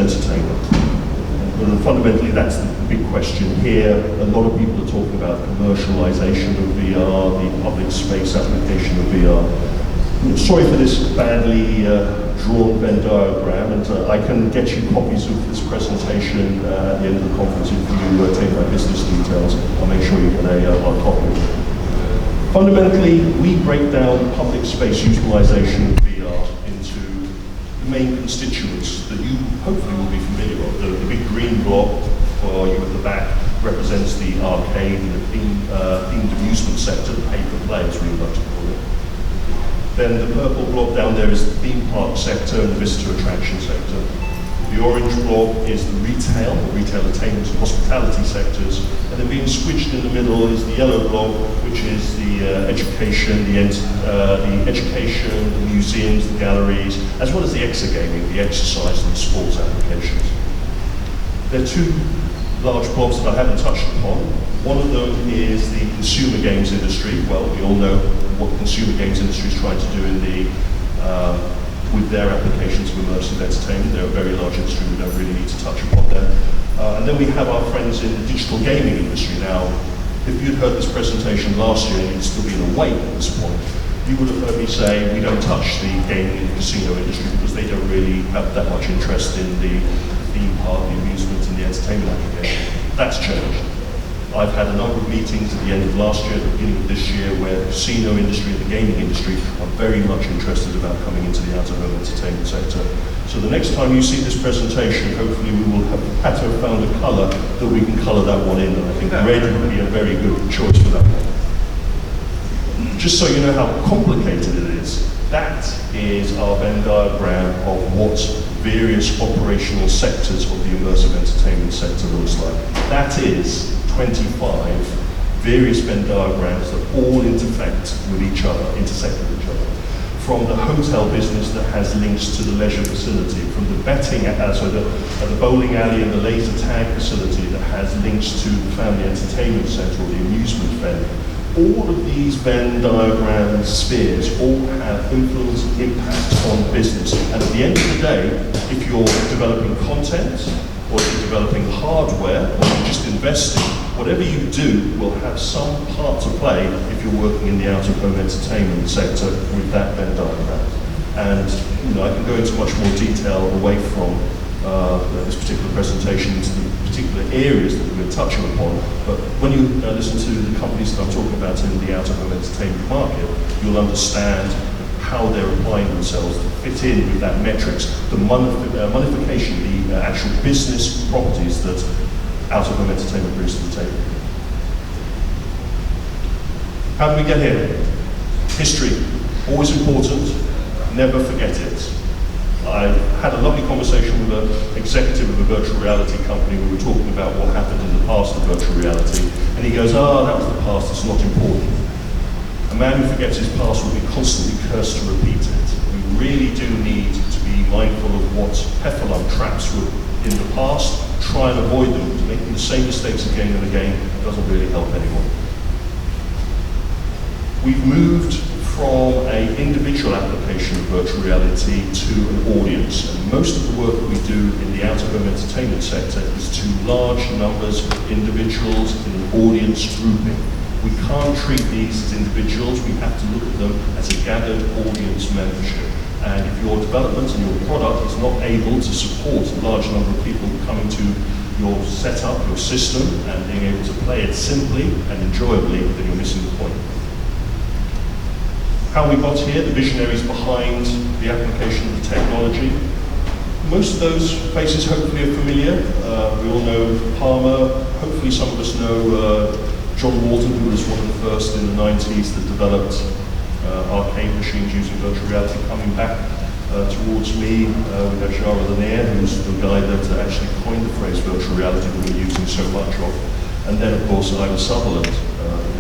entertainment. And fundamentally, that's the big question here. A lot of people are talking about commercialization of VR, the public space application of VR. Sorry for this badly drawn Venn diagram, and I can get you copies of this presentation at the end of the conference if you take my business details. I'll make sure you get a hard copy. Fundamentally, we break down public space utilization of VR into the main constituents that you hopefully will be familiar with. The big green block for you at the back represents the arcade and the themed amusement sector, the pay-per-play as we like to call it. Then the purple block down there is the theme park sector and the visitor attraction sector. The orange block is the retail attainment and hospitality sectors, and then being squished in the middle is the yellow block, which is the education, the education, the museums, the galleries, as well as the exergaming, the exercise and the sports applications. There are two large blocks that I haven't touched upon. One of them is the consumer games industry. Well, we all know what the consumer games industry is trying to do in with their applications of immersive entertainment. They're a very large industry, we don't really need to touch upon them. And then we have our friends in the digital gaming industry. Now, if you'd heard this presentation last year and you'd still been awake at this point, you would have heard me say we don't touch the gaming and casino industry because they don't really have that much interest in the theme park, the amusement and the entertainment application. That's changed. I've had a number of meetings at the end of last year, at the beginning of this year, where the casino industry and the gaming industry are very much interested about coming into the out-of-home entertainment sector. So the next time you see this presentation, hopefully we will have had to have found a colour that we can colour that one in, and I think red would be a very good choice for that one. Just so you know how complicated it is, that is our Venn diagram of what various operational sectors of the immersive entertainment sector looks like. That is 25 various Venn diagrams that all intersect with each other. From the hotel business that has links to the leisure facility, from the betting, the bowling alley and the laser tag facility that has links to the family entertainment center or the amusement venue. All of these Venn diagram spheres all have influence and impact on business. And at the end of the day, if you're developing content, or if you're developing hardware, or you're just investing, whatever you do will have some part to play if you're working in the out-of-home entertainment sector with that Venn diagram. And I can go into much more detail away from this particular presentation into the particular areas that we're touching upon. But when you listen to the companies that I'm talking about in the out-of-home entertainment market, you'll understand how they're applying themselves to fit in with that metrics, the monification, the actual business properties that out-of-home entertainment brings to the table. How did we get here? History, always important, never forget it. I had a lovely conversation with an executive of a virtual reality company. We were talking about what happened in the past of virtual reality, and he goes, that was the past, it's not important. A man who forgets his past will be constantly cursed to repeat it. We really do need to be mindful of what heffalump traps were in the past, try and avoid them. Making the same mistakes again and again doesn't really help anyone. We've moved from an individual application of virtual reality to an audience. And most of the work that we do in the out-of-home entertainment sector is to large numbers of individuals in an audience grouping. We can't treat these as individuals, we have to look at them as a gathered audience membership. And if your development and your product is not able to support a large number of people coming to your setup, your system, and being able to play it simply and enjoyably, then you're missing the point. How we got here, the visionaries behind the application of the technology. Most of those faces hopefully are familiar. We all know Palmer, hopefully some of us know John Walton, who was one of the first in the 90s that developed arcade machines using virtual reality. Coming back towards me, we have Jara Lanier, who's the guy that actually coined the phrase virtual reality that we're using so much of. And then, of course, Ida Sutherland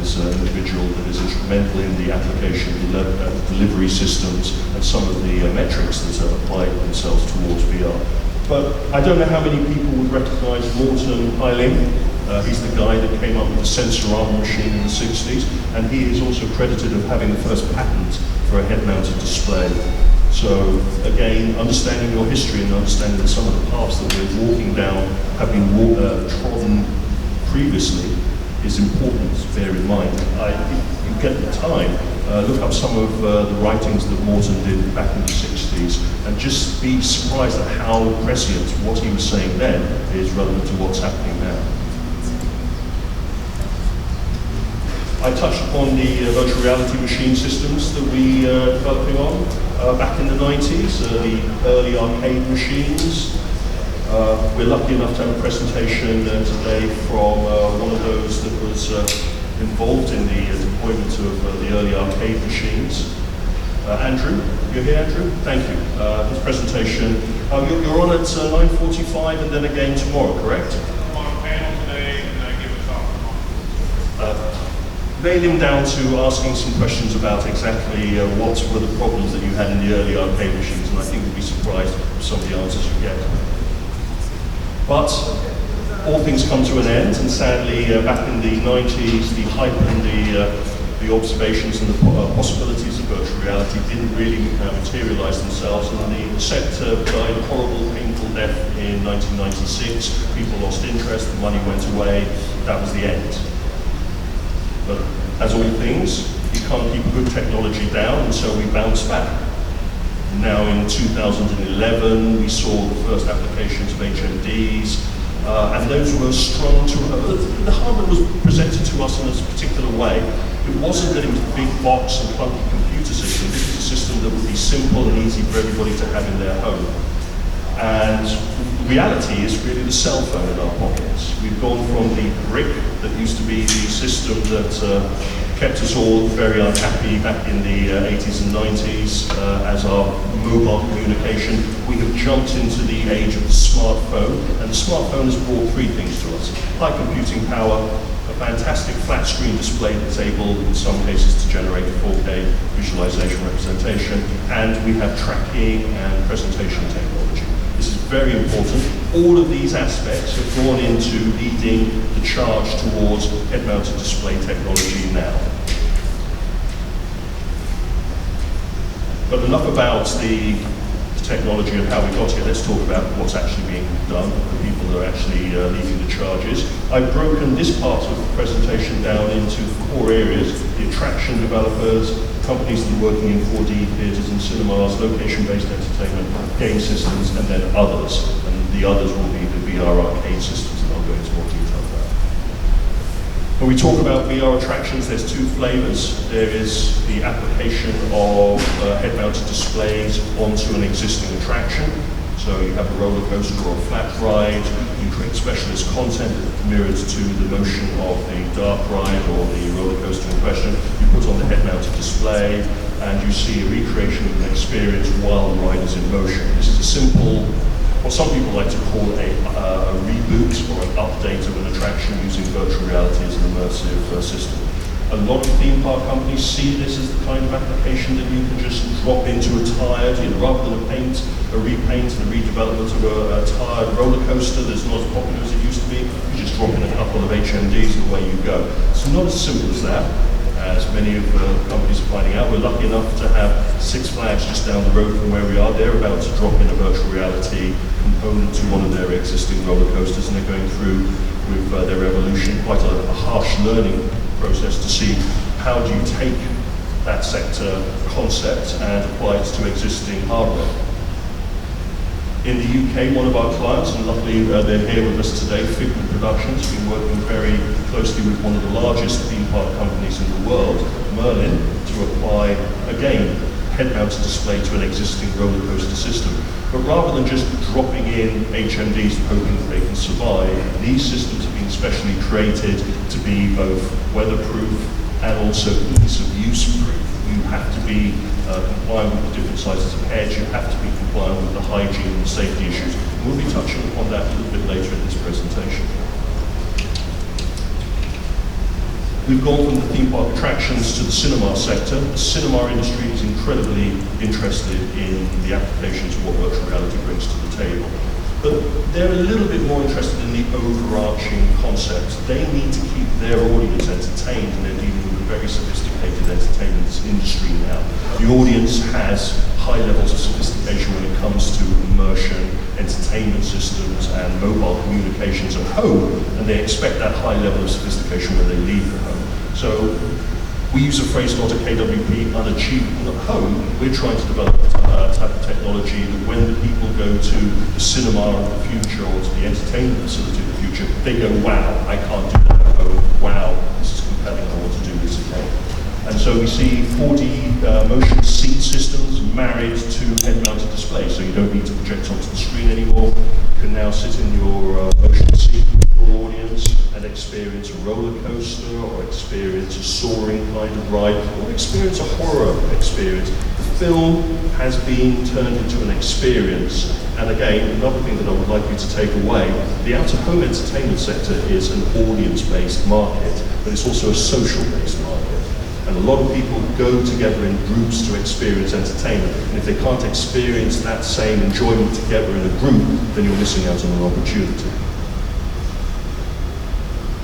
is an individual that is instrumental in the application of delivery systems and some of the metrics that apply themselves towards VR. But I don't know how many people would recognize Morton Eiling. He's the guy that came up with the sensor arm machine in the 60s, and he is also credited of having the first patent for a head-mounted display. So again, understanding your history and understanding some of the paths that we're have been trodden previously is important to bear in mind. If you get the time, look up some of the writings that Morton did back in the 60s and just be surprised at how prescient what he was saying then is relevant to what's happening now. I touched upon the virtual reality machine systems that we are developing on back in the 90s, the early arcade machines. We're lucky enough to have a presentation today from one of those that was involved in the deployment of the early arcade machines. Andrew, you're here, Andrew? Thank you. His presentation, you're on at 9:45 and then again tomorrow, correct? I'm on a panel today and I give a talk tomorrow. Nail him down to asking some questions about exactly what were the problems that you had in the early arcade machines, and I think you'll be surprised with some of the answers you get. But all things come to an end, and sadly, back in the 90s, the hype and the observations and the possibilities of virtual reality didn't really materialize themselves, and the sector died a horrible, painful death in 1996. People lost interest, the money went away, that was the end. But as all things, you can't keep good technology down, and so we bounced back. Now in 2011, we saw the first applications of HMDs, and those were strung to, the hardware was presented to us in a particular way. It wasn't that it was a big box and clunky computer system. This was a system that would be simple and easy for everybody to have in their home. And reality is really the cell phone in our pockets. We've gone from the brick that used to be the system that kept us all very unhappy back in the 80s and 90s as our mobile communication. We have jumped into the age of the smartphone, and the smartphone has brought three things to us. High computing power, a fantastic flat screen display that's able, in some cases, to generate 4K visualization representation, and we have tracking and presentation technology. This is very important. All of these aspects have gone into leading the charge towards head-mounted display technology now. But enough about the technology and how we got here. Let's talk about what's actually being done, the people that are actually leading the charges. I've broken this part of the presentation down into core areas: the attraction developers, companies that are working in 4D theatres and cinemas, location-based entertainment, game systems, and then others. And the others will be the VR arcade systems that I'll go into more detail about. When we talk about VR attractions, there's two flavors. There is the application of head-mounted displays onto an existing attraction. So you have a roller coaster or a flat ride, you create specialist content that mirrors to the motion of the dark ride or the roller coaster in question. You put on the head-mounted display and you see a recreation of an experience while the ride is in motion. This is a simple, what some people like to call a reboot or an update of an attraction using virtual reality as an immersive system. A lot of theme park companies see this as the kind of application that you can just drop into a tired, rather than a repaint and a redevelopment of a tired roller coaster that's not as popular as it used to be. You just drop in a couple of HMDs and away you go. It's not as simple as that, as many of the companies are finding out. We're lucky enough to have Six Flags just down the road from where we are. They're about to drop in a virtual reality component to one of their existing roller coasters, and they're going through with their evolution quite a harsh learning process to see how do you take that sector concept and apply it to existing hardware. In the UK, one of our clients, and luckily they're here with us today, Figment Productions, has been working very closely with one of the largest theme park companies in the world, Merlin, to apply, again, head-mounted display to an existing roller coaster system. But rather than just dropping in HMDs and hoping that they can survive, these systems have been specially created to be both weatherproof and also ease of use proof. You have to be compliant with the different sizes of heads, you have to be compliant with the hygiene and safety issues. And we'll be touching upon that a little bit later in this presentation. We've gone from the theme park attractions to the cinema sector. The cinema industry is incredibly interested in the applications of what virtual reality brings to the table. But they're a little bit more interested in the overarching concept. They need to keep their audience entertained, and they're dealing with a very sophisticated entertainment industry now. The audience has high levels of sophistication when it comes to immersion, entertainment systems, and mobile communications at home, and they expect that high level of sophistication when they leave the home. So we use a phrase not a KWP, unachievable at home. We're trying to develop a type of technology that when the people go to the cinema of the future or to the entertainment facility of the future, they go, wow, I can't do that at home. Wow, this is compelling, I want to do this again. And so we see 4D motion seat systems married to head-mounted displays, so you don't need to project onto the screen anymore. You can now sit in your motion seat with your audience and experience a roller coaster, or experience a soaring kind of ride, or experience a horror experience. The film has been turned into an experience. And again, another thing that I would like you to take away, the out-of-home entertainment sector is an audience-based market, but it's also a social-based market. And a lot of people go together in groups to experience entertainment. And if they can't experience that same enjoyment together in a group, then you're missing out on an opportunity.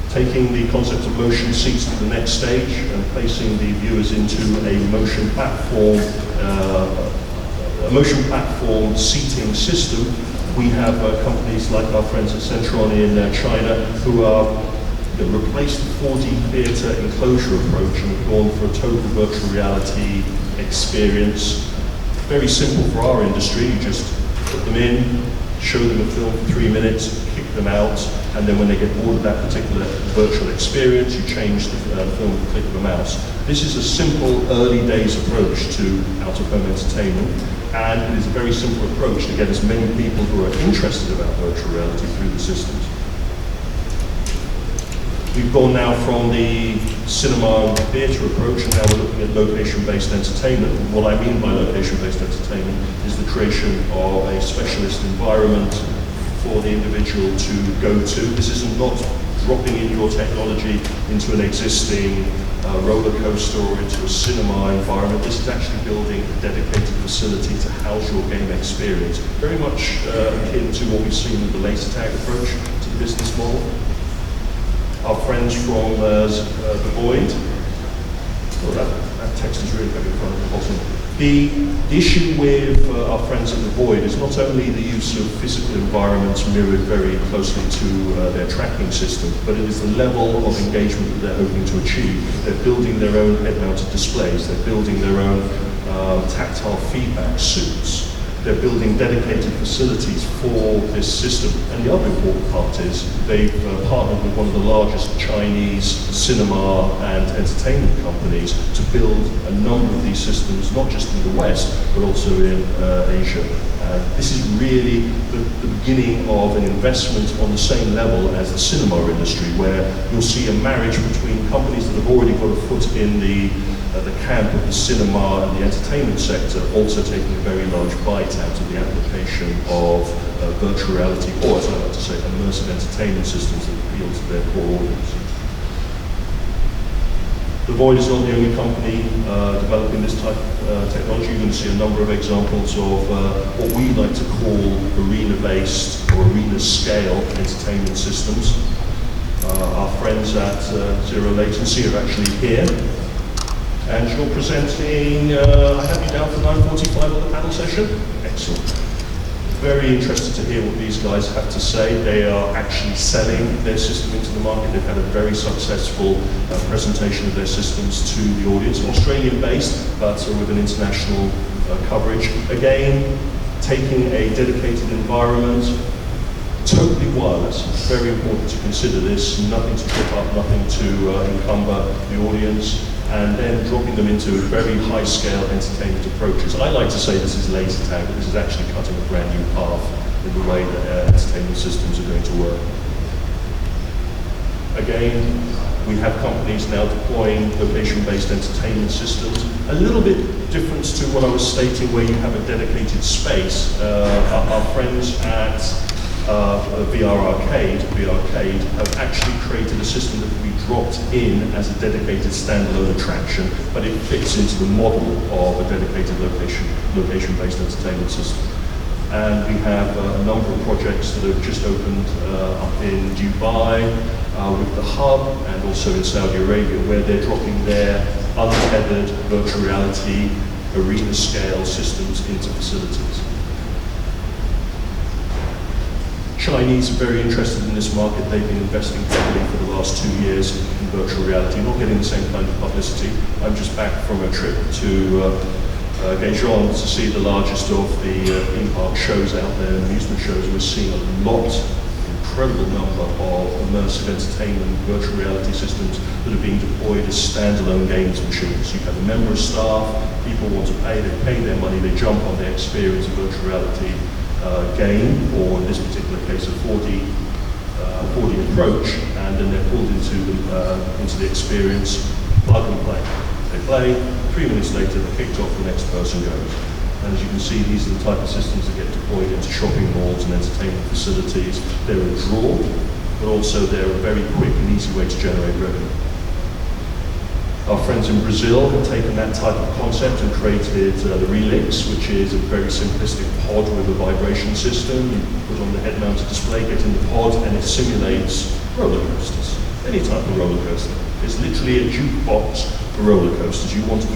Taking the concept of motion seats to the next stage and placing the viewers into a motion platform seating system, we have companies like our friends at Centron in China who are replaced the 4D theatre enclosure approach and have gone for a total virtual reality experience. Very simple for our industry. You just put them in, show them a film for 3 minutes, kick them out, and then when they get bored of that particular virtual experience, you change the film with the click of a mouse. This is a simple, early days approach to out-of-home entertainment, and it is a very simple approach to get as many people who are interested about virtual reality through the systems. We've gone now from the cinema and theatre approach, and now we're looking at location-based entertainment. And what I mean by location-based entertainment is the creation of a specialist environment for the individual to go to. This isn't not dropping in your technology into an existing roller coaster or into a cinema environment. This is actually building a dedicated facility to house your game experience. Very much akin to what we've seen with the laser tag approach to the business model. Our friends from the Void. Oh, that text is really big in front of the bottom. The issue with our friends at the Void is not only the use of physical environments mirrored very closely to their tracking system, but it is the level of engagement that they're hoping to achieve. They're building their own head-mounted displays. They're building their own tactile feedback suits. They're building dedicated facilities for this system. And the other important part is they've partnered with one of the largest Chinese cinema and entertainment companies to build a number of these systems, not just in the West, but also in Asia. This is really the beginning of an investment on the same level as the cinema industry, where you'll see a marriage between companies that have already got a foot in the camp of the cinema and the entertainment sector, also taking a very large bite out of the application of virtual reality, or as I like to say, immersive entertainment systems that appeal to their core audience. The Void is not the only company developing this type of technology. You're going to see a number of examples of what we like to call arena-based or arena-scale entertainment systems. Our friends at Zero Latency are actually here. And you're presenting, I have you down for 9:45 on the panel session? Excellent. Very interested to hear what these guys have to say. They are actually selling their system into the market. They've had a very successful presentation of their systems to the audience. Australian-based, but with an international coverage. Again, taking a dedicated environment, totally wireless. Very important to consider this. Nothing to trip up, nothing to encumber the audience. And then dropping them into very high-scale entertainment approaches. I like to say this is laser tag, but this is actually cutting a brand new path in the way that entertainment systems are going to work. Again, we have companies now deploying location-based entertainment systems. A little bit different to what I was stating, where you have a dedicated space. Our friends at VR Arcade have actually created a system that can be dropped in as a dedicated standalone attraction, but it fits into the model of a dedicated location-based entertainment system. And we have a number of projects that have just opened up in Dubai with the hub, and also in Saudi Arabia, where they're dropping their untethered virtual reality arena scale systems into facilities. Chinese are very interested in this market. They've been investing heavily for the last 2 years in virtual reality, not getting the same kind of publicity. I'm just back from a trip to Gaijuan to see the largest of the theme park shows out there, amusement shows. We're seeing a lot, incredible number of immersive entertainment virtual reality systems that are being deployed as standalone games machines. You have a member of staff, people want to pay, they pay their money, they jump on their experience of virtual reality game, or in this particular case a 4D approach, and then they're pulled into the experience, plug and play. They play, 3 minutes later they're kicked off, the next person goes. And as you can see, these are the type of systems that get deployed into shopping malls and entertainment facilities. They're a draw, but also they're a very quick and easy way to generate revenue. Our friends in Brazil have taken that type of concept and created the Relix, which is a very simplistic pod with a vibration system. You put on the head-mounted display, get in the pod, and it simulates roller coasters. Any type of roller coaster. It's literally a jukebox for roller coasters. You want a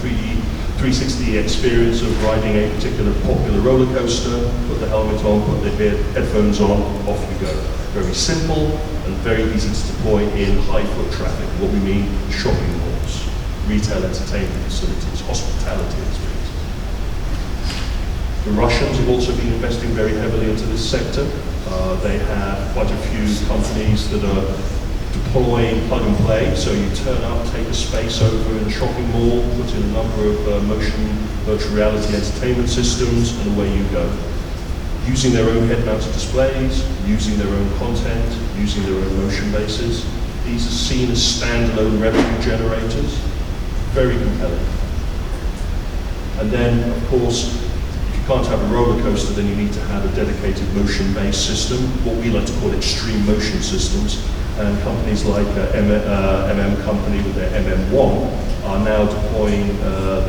360 experience of riding a particular popular roller coaster, put the helmet on, put the headphones on, off you go. Very simple and very easy to deploy in high foot traffic, what we mean shopping malls, retail entertainment facilities, hospitality experiences. The Russians have also been investing very heavily into this sector. They have quite a few companies that are deploying plug and play, so you turn up, take a space over in a shopping mall, put in a number of motion virtual reality entertainment systems, and away you go. Using their own head-mounted displays, using their own content, using their own motion bases. These are seen as standalone revenue generators, very compelling. And then, of course, if you can't have a roller coaster, then you need to have a dedicated motion-based system, what we like to call extreme motion systems. And companies like MM Company with their MM1 are now deploying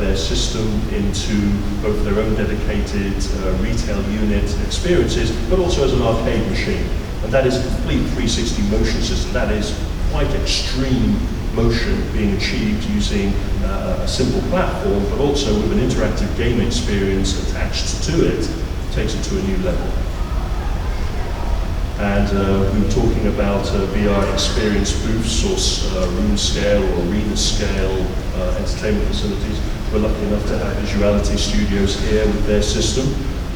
their system into both their own dedicated retail unit experiences, but also as an arcade machine. And that is a complete 360 motion system. That is quite extreme motion being achieved using a simple platform, but also with an interactive game experience attached to it, takes it to a new level. And we were talking about VR experience booths or room scale or arena scale entertainment facilities. We're lucky enough to have Visuality Studios here with their system,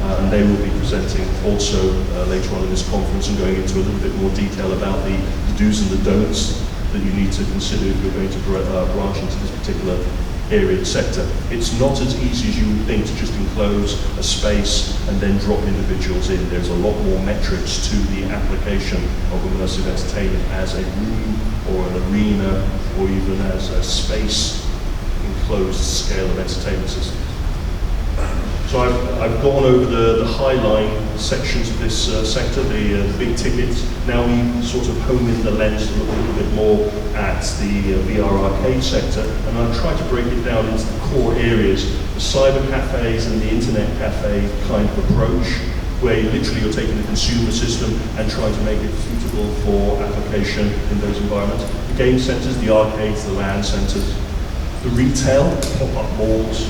and they will be presenting also later on in this conference and going into a little bit more detail about the do's and the don'ts that you need to consider if you're going to branch into this particular area sector. It's not as easy as you would think to just enclose a space and then drop individuals in. There's a lot more metrics to the application of immersive entertainment as a room or an arena or even as a space enclosed scale of entertainment systems. So I've gone over the highline sections of this sector, the big tickets. Now we sort of home in the lens to look a little bit more at the VR arcade sector, and I've tried to break it down into the core areas, the cyber cafes and the internet cafe kind of approach, where literally you're taking the consumer system and trying to make it suitable for application in those environments. The game centers, the arcades, the LAN centers, the retail, pop-up malls,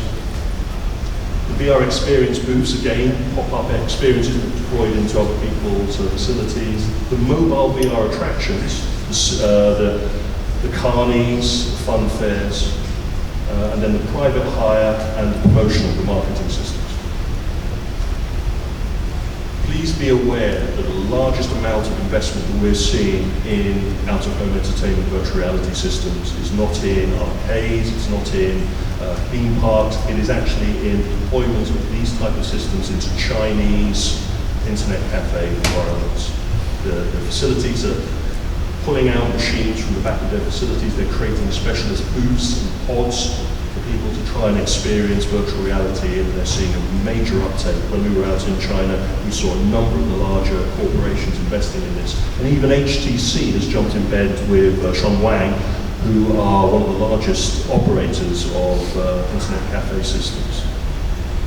the VR experience booths, again, pop-up experiences deployed into other people's facilities. The mobile VR attractions, the carnies, the fun fairs, and then the private hire and the promotional, the marketing systems. Please be aware that the largest amount of investment that we're seeing in out-of-home entertainment virtual reality systems is not in arcades, it's not in theme parks, it is actually in deployment of these type of systems into Chinese internet cafe environments. The facilities are pulling out machines from the back of their facilities, they're creating specialist booths and pods for people to try and experience virtual reality, and they're seeing a major uptake. When we were out in China, we saw a number of the larger corporations investing in this. And even HTC has jumped in bed with Shenwang, who are one of the largest operators of internet cafe systems.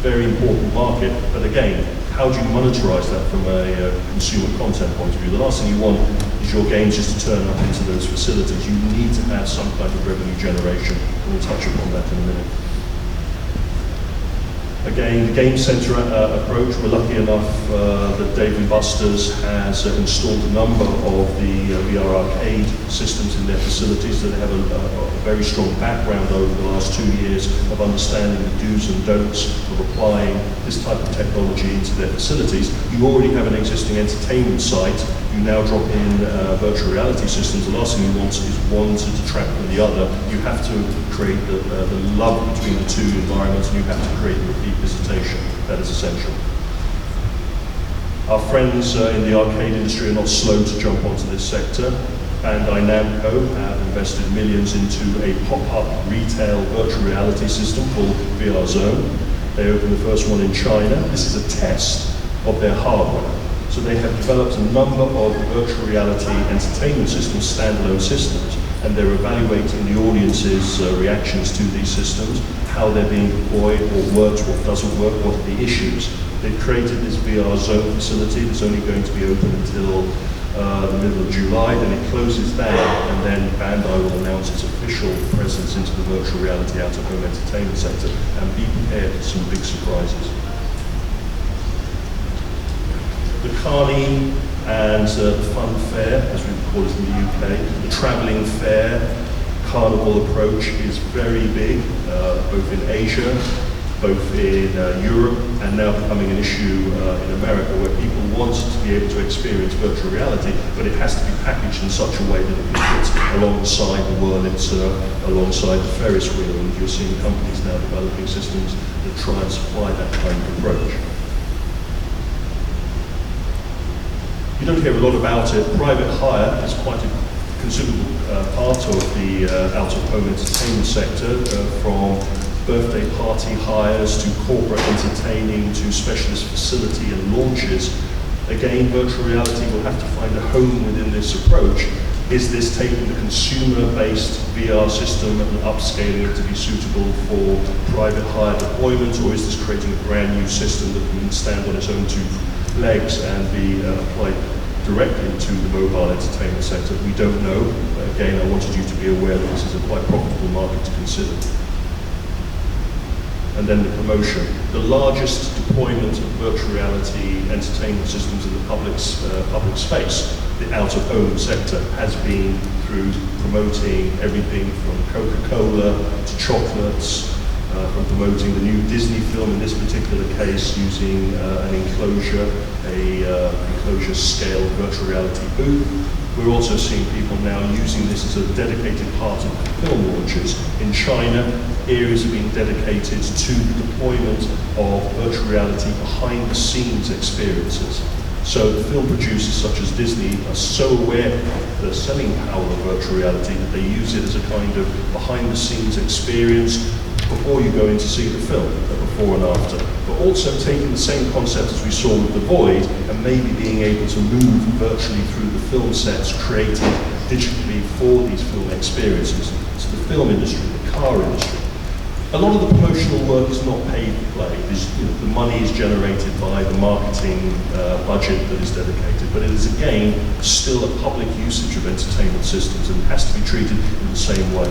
Very important market, but again, how do you monetize that from a consumer content point of view? The last thing you want is your games just to turn up into those facilities. You need to have some kind of revenue generation. We'll touch upon that in a minute. Again, the game center approach, we're lucky enough that Dave & Buster's has installed a number of the VR arcade systems in their facilities that have a very strong background over the last 2 years of understanding the do's and don'ts of applying this type of technology into their facilities. You already have an existing entertainment site. You now drop in virtual reality systems. The last thing you want is one to detract from the other. You have to create the love between the two environments, and you have to create the repeat visitation. That is essential. Our friends in the arcade industry are not slow to jump onto this sector. Bandai Namco have invested millions into a pop-up retail virtual reality system called VR Zone. They opened the first one in China. This is a test of their hardware. So they have developed a number of virtual reality entertainment systems, standalone systems, and they're evaluating the audience's reactions to these systems, how they're being deployed, what works, what doesn't work, what are the issues. They've created this VR Zone facility that's only going to be open until the middle of July, then it closes down, and then Bandai will announce its official presence into the virtual reality out-of-home entertainment sector, and be prepared for some big surprises. The Carney and the Fun Fair, as we call it in the UK, the travelling fair carnival approach is very big, both in Asia, both in Europe, and now becoming an issue in America, where people want to be able to experience virtual reality, but it has to be packaged in such a way that it fits alongside the whirling surf, alongside the Ferris wheel, and you're seeing companies now developing systems that try and supply that kind of approach. You don't hear a lot about it. Private hire is quite a considerable part of the out-of-home entertainment sector, from birthday party hires to corporate entertaining to specialist facility and launches. Again, virtual reality will have to find a home within this approach. Is this taking the consumer-based VR system and upscaling it to be suitable for private hire deployment, or is this creating a brand new system that can stand on its own two legs and be applied directly to the mobile entertainment sector? We don't know. But again, I wanted you to be aware that this is a quite profitable market to consider. And then the promotion. The largest deployment of virtual reality entertainment systems in the public space, the out-of-home sector, has been through promoting everything from Coca-Cola to chocolates, from promoting the new Disney film, in this particular case using an enclosure, enclosure scale virtual reality booth. We're also seeing people now using this as a dedicated part of film launches. In China, areas have been dedicated to the deployment of virtual reality behind the scenes experiences. So the film producers such as Disney are so aware of the selling power of virtual reality that they use it as a kind of behind the scenes experience before you go in to see the film, before and after. But also taking the same concept as we saw with The Void, and maybe being able to move virtually through the film sets created digitally for these film experiences. So the film industry, the car industry. A lot of the promotional work is not paid play. The money is generated by the marketing budget that is dedicated, but it is again still a public usage of entertainment systems, and it has to be treated in the same way.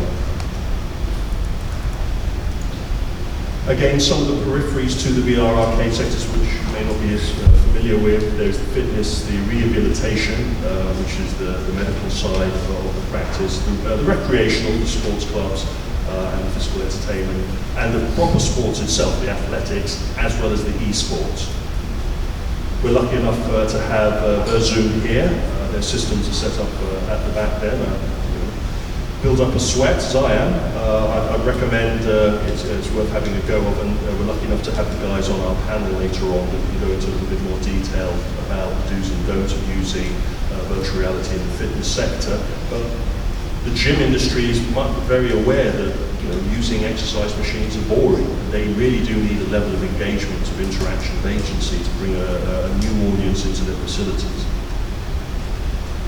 Again, some of the peripheries to the VR arcade sectors, which you may not be as familiar with, there's the fitness, the rehabilitation, which is the medical side of the practice, the recreational, the sports clubs, and the physical entertainment, and the proper sports itself, the athletics, as well as the e-sports. We're lucky enough to have Zoom here. Their systems are set up at the back there. Build up a sweat, as I am. I'd recommend it's worth having a go of, and we're lucky enough to have the guys on our panel later on that can go into a little bit more detail about the do's and don'ts of using virtual reality in the fitness sector. But the gym industry is very aware that using exercise machines are boring. They really do need a level of engagement, of interaction, of agency to bring a new audience into their facilities.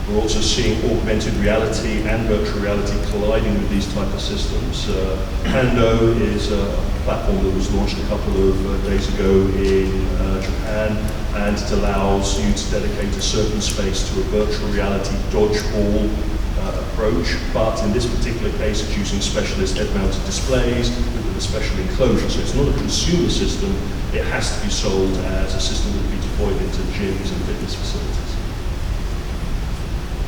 We're also seeing augmented reality and virtual reality colliding with these type of systems. Pando is a platform that was launched a couple of days ago in Japan, and it allows you to dedicate a certain space to a virtual reality dodgeball approach, but in this particular case it's using specialist head-mounted displays with a special enclosure, so it's not a consumer system, it has to be sold as a system that will be deployed into gyms and fitness facilities.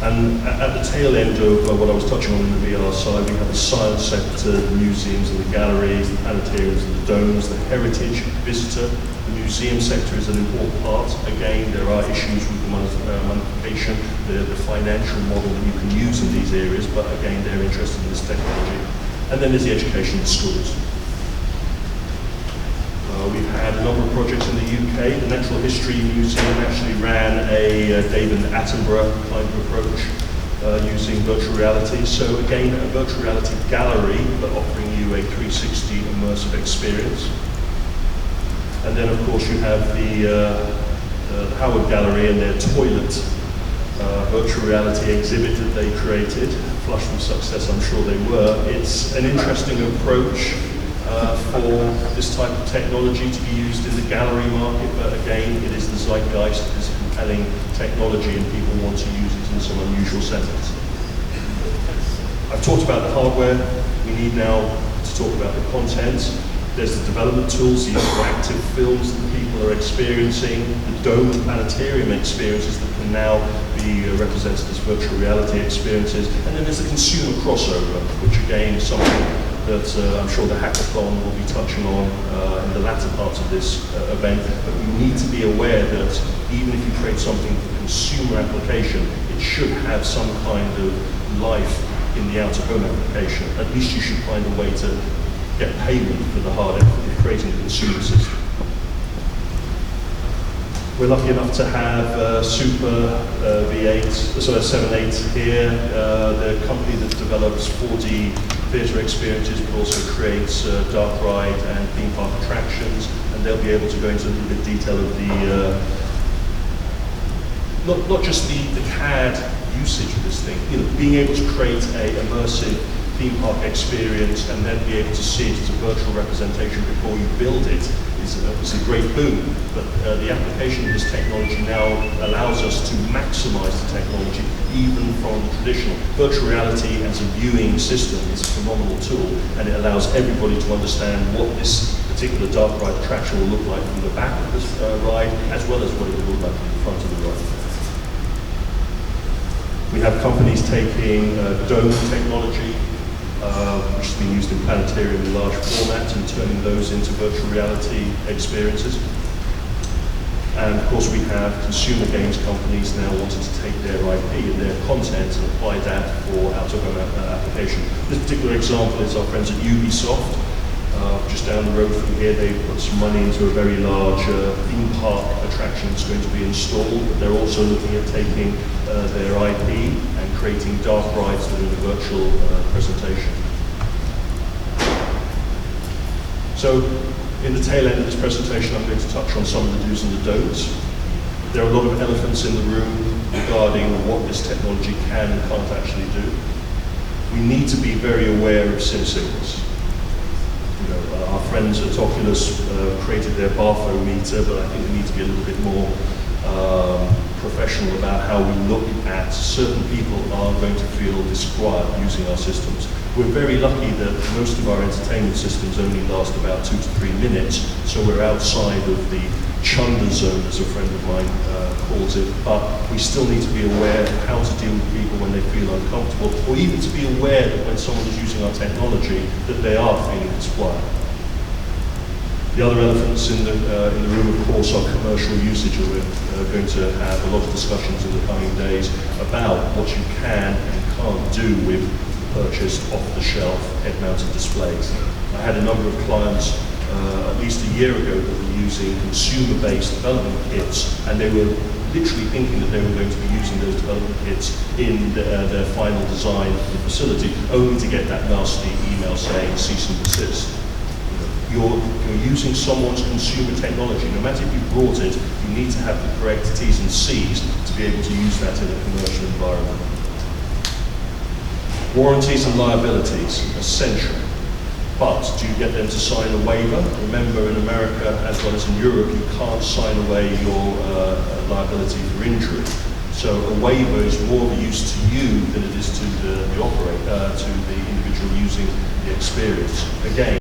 And at the tail end of what I was touching on in the VR side, we have the science sector, the museums and the galleries, the planetariums and the domes, the heritage visitor. The museum sector is an important part. Again, there are issues with the monetization, the financial model that you can use in these areas, but again, they're interested in this technology. And then there's the education in schools. We've had a number of projects in the UK. The Natural History Museum actually ran a David Attenborough kind of approach using virtual reality. So again, a virtual reality gallery, but offering you a 360 immersive experience. And then of course you have the Howard Gallery and their toilet virtual reality exhibit that they created. Flush with success, I'm sure they were. It's an interesting approach for this type of technology to be used in the gallery market, but again, it is the zeitgeist, it is a compelling technology and people want to use it in some unusual settings. I've talked about the hardware, we need now to talk about the content. There's the development tools, the interactive films that people are experiencing, the dome and planetarium experiences that can now be represented as virtual reality experiences, and then there's the consumer crossover, which again is something that I'm sure the hackathon will be touching on in the latter parts of this event, but we need to be aware that even if you create something for consumer application, it should have some kind of life in the out-of-home application. At least you should find a way to get payment for the hard effort of creating a consumer system. We're lucky enough to have Super V8, so 7.8 here, the company that develops 4D theatre experiences, but also creates dark ride and theme park attractions, and they'll be able to go into a little bit of detail of the, not just the CAD usage of this thing, being able to create a immersive theme park experience and then be able to see it as a virtual representation before you build it is a great boon. But the application of this technology now allows us to maximize the technology even from traditional. Virtual reality as a viewing system is a phenomenal tool, and it allows everybody to understand what this particular dark ride attraction will look like from the back of this ride, as well as what it will look like from the front of the ride. We have companies taking dome technology, which has been used in planetarium in large formats, and turning those into virtual reality experiences. And of course we have consumer games companies now wanting to take their IP and their content and apply that for out-of-home application. This particular example is our friends at Ubisoft. Just down the road from here, they put some money into a very large theme park attraction that's going to be installed, but they're also looking at taking their IP and creating dark rides within the virtual presentation. So, in the tail end of this presentation, I'm going to touch on some of the do's and the don'ts. There are a lot of elephants in the room regarding what this technology can and can't actually do. We need to be very aware of sim signals. Our friends at Oculus created their bathymeter, but I think we need to be a little bit more professional about how we look at certain people are going to feel disquiet using our systems. We're very lucky that most of our entertainment systems only last about 2 to 3 minutes, so we're outside of the chunder zone, as a friend of mine calls it, but we still need to be aware of how to deal with people when they feel uncomfortable, or even to be aware that when someone is using our technology, that they are feeling disquiet. The other elephants in the room, of course, are commercial usage, and we're going to have a lot of discussions in the coming days about what you can and can't do with purchased off-the-shelf head-mounted displays. I had a number of clients at least a year ago that were using consumer-based development kits, and they were literally thinking that they were going to be using those development kits in their final design of the facility, only to get that nasty email saying cease and desist. you're using someone's consumer technology. No matter if you brought it, you need to have the correct T's and C's to be able to use that in a commercial environment. Warranties and liabilities, essential. But do you get them to sign a waiver? Remember, in America, as well as in Europe, you can't sign away your liability for injury. So a waiver is more of a use to you than it is to the operator, to the individual using the experience. Again,